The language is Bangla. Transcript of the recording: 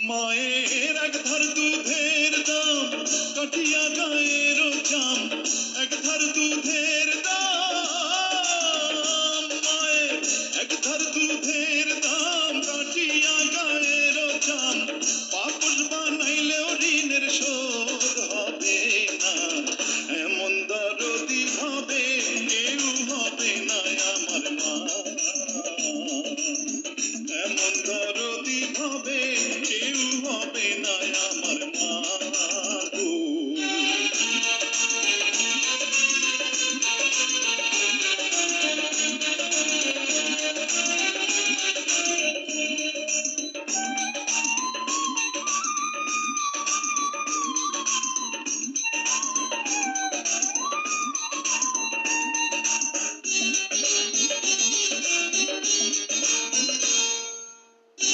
মায়ের এক ধার দুধের দাম কাটিয়া গায়ের জাম, এক ধার দুধের দাম, মায়ের এক ধার দুধের দাম কাটিয়া গায়ের জাম, পাপস বানাইলেও ঋণের শোধ হবে না, এমন দরদি হবে কেউ হবে না আমার মা, এমন দরদি হবে